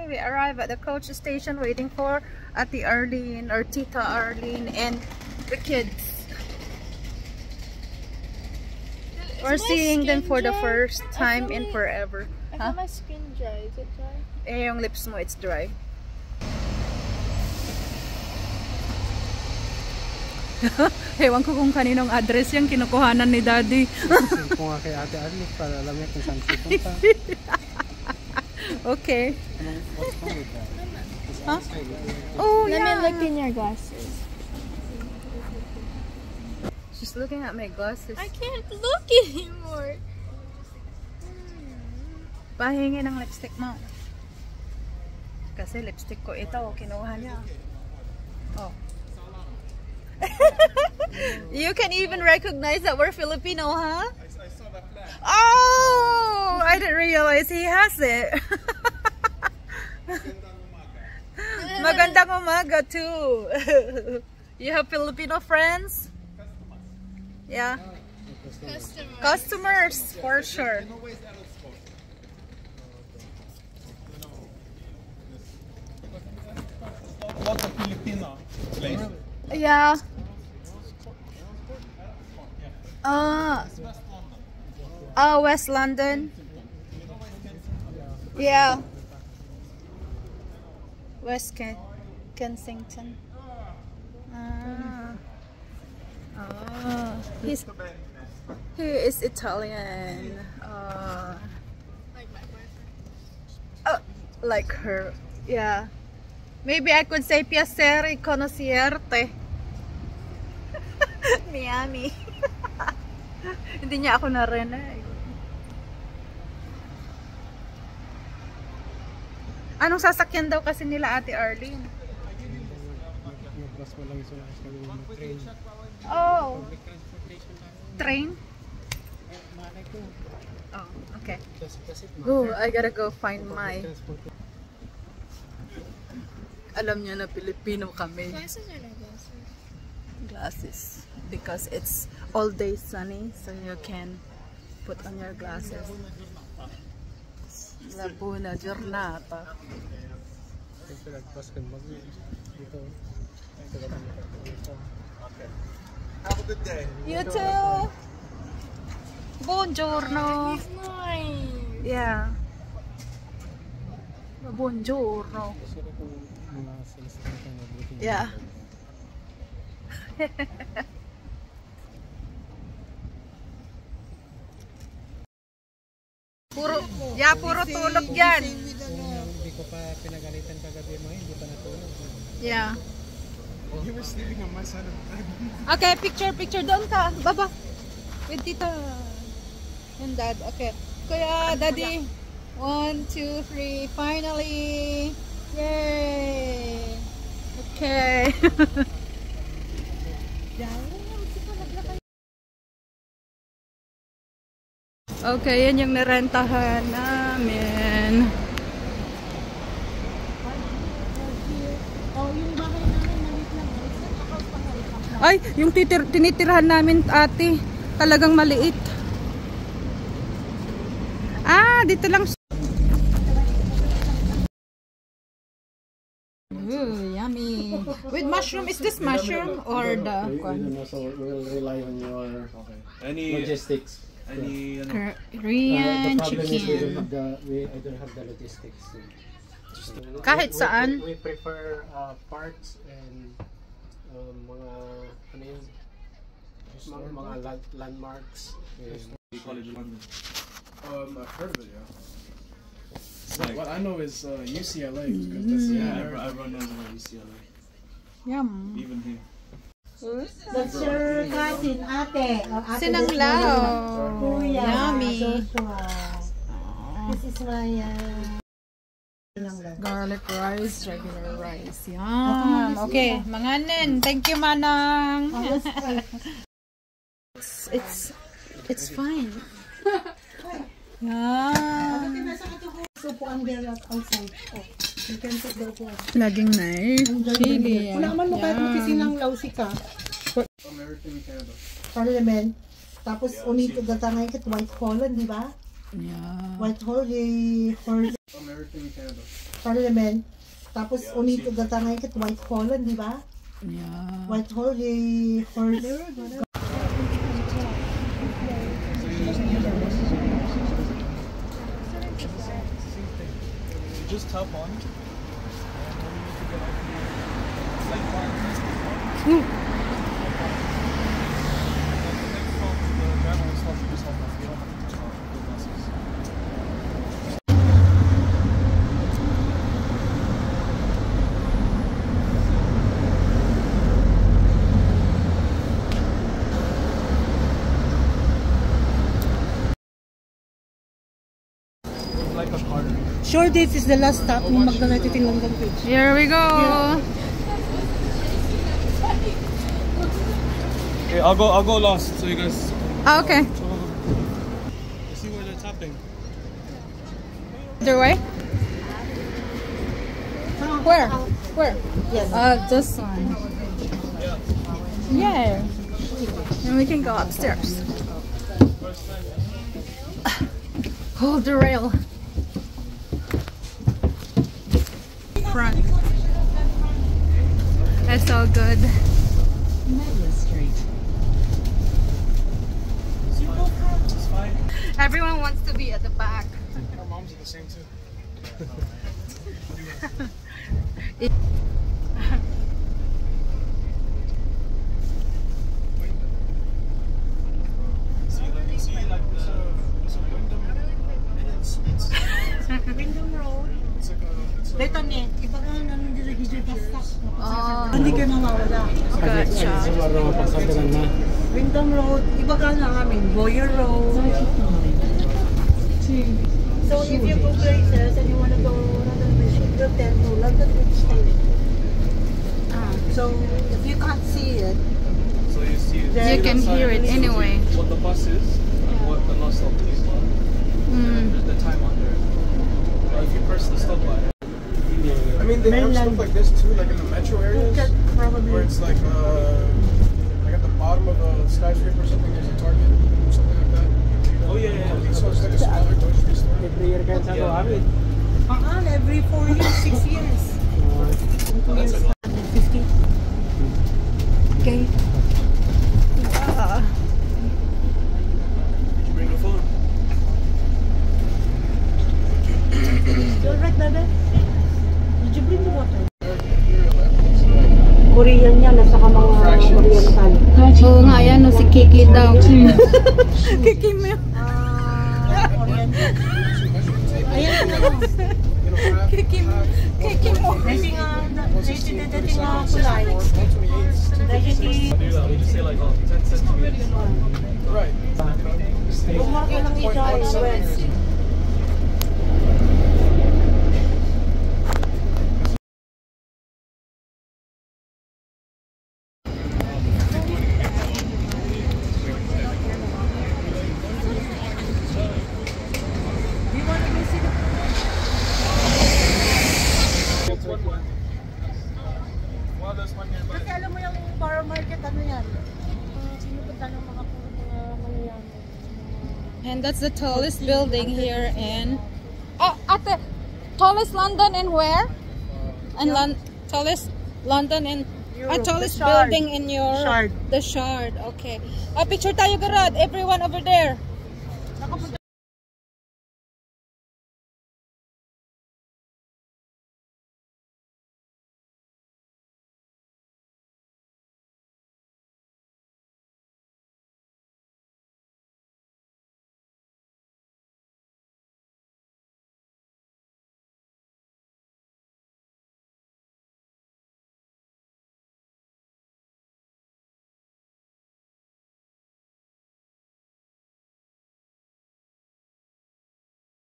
we arrived at the coach station waiting for Ate Arlene or Tita Arlene and the kids. We're seeing them for the first time in forever. I feel my skin dry. Is it dry? Eh, yung lips mo, it's dry. Ewan ko kung kaninong address yung kinukuhanan ni Daddy. Kung nga kay Ate Arlene para alam niya kung saan pupunta. Okay. What's wrong with that? Huh? Oh, Let yeah. me look in your glasses. She's looking at my glasses. I can't look anymore. Pahingi ng lipstick mo. Kasi lipstick ko ito, kinuha niya. Oh. You can even recognize that we're Filipino, huh? I saw that flag. Oh! I didn't realize he has it. Magandang umaga too. You have Filipino friends? Yeah. Customers for sure. Lots of Filipino place. Yeah. West London. Yeah. West Kensington. He is Italian. Like my boyfriend. Like her. Yeah. Maybe I could say piacere conoscerte. Miami. Hindi niya ako narinig. Anong sasakyan daw kasi nila Ate Arlene? Oh. Train? Oh, okay. Oh, I gotta go find my... Alam niya na Pilipino kami. Glasses or no glasses? Glasses. Because it's all day sunny, so you can put on your glasses. Labuna giornata. Have a good day. You too. Buongiorno. He's nice. Yeah. Buongiorno. Yeah. Puro tulog yan. Hindi ko pa pinagalitan kagabi mo, hindi pa natulog. Yeah. You were sleeping on my side of the bed. Okay, picture doon ka. Baba. With Tita and Dad. Okay. Kuya, Daddy. 1, 2, 3. Finally. Yay. Okay. Okay, yan yung narentahan namin. Ay, yung tinitirhan namin ate, talagang maliit. Ah, dito lang. Ooh, yummy. With mushroom, is this mushroom or the... So we'll rely on your logistics. Korean the problem chicken. is I don't have the logistics. Kahit saan? We prefer parts and mga ano yun, mga landmarks. You call it London? I've heard of it, yeah. Like, what I know is UCLA, because that's everyone knows about UCLA. Yum. Even here. That's your cousin, ate. Sinanglaw. Kuya. Yummy. This is my Garlic rice, regular rice. Yum. Okay, manganin. Thank you, Manang. It's fine. Yeah. Supuan there outside. Oh, you can take the one. Laging nice. Chili. Wala man mo kahit magkisinanglaw si ka. American Canada. Parliament. Tapos unito datangay kit White Holland, di ba? Yeah. Whitehall, the first American Canada. parliament. Tapos, unit to datangay kit Whitehall, di ba? Yeah. Whitehall, the first... Just tap on it. Like a car. Sure dates is the last stop ng McDonald's in London Bridge. Here we go. Okay, I'll go last so you guys. Okay. You see where they're tapping? Other way? Where? Where? Yes. This one. Yeah. And we can go upstairs. Hold the rail. Front. That's so good. It's fine. Everyone wants to be at the back. Our moms are the same too. See, like there's a Wyndham and Suites. Wyndham Road. It's like a. Dito niya, iba ka nang dito bus stop. Oh, Hindi kayo mawawala. gotcha. Wyndham Road, iba ka na namin. Boyer Road. So if you go places and you want to go London Bridge, you go there to London Bridge Station. So if you can't see it, So you see. You can hear it anyway. What the bus is and what the last stop is. There's the time on there. If you press the stop button. I mean, they have stuff like this too, like in the metro areas, where it's like at the bottom of a skyscraper or something, there's a Target or something like that. Oh yeah. So it's like a smaller grocery store. every 4 years, 6 years. 2 years. 50. Okay. Did you bring the phone? You alright, baby? Did you bring the water? Korean yan, nasa ka mga Oriental. Oo nga yan, no, si Kiki daw. Kiki mo. Oriental. Ayan na. Kiki mo. Kiki mo. Dati nga kulay. Dati We just say like 10 centimeters. Right. Huwag yun ang i-try. Kasi alam mo yung para market, ano yan? Sinupunta ng mga mayayaman. And that's the tallest building here in... Oh, at the tallest London and where? And tallest London and... tallest building in your... Shard. The Shard, okay. Picture tayo garad, everyone over there. Nakapunta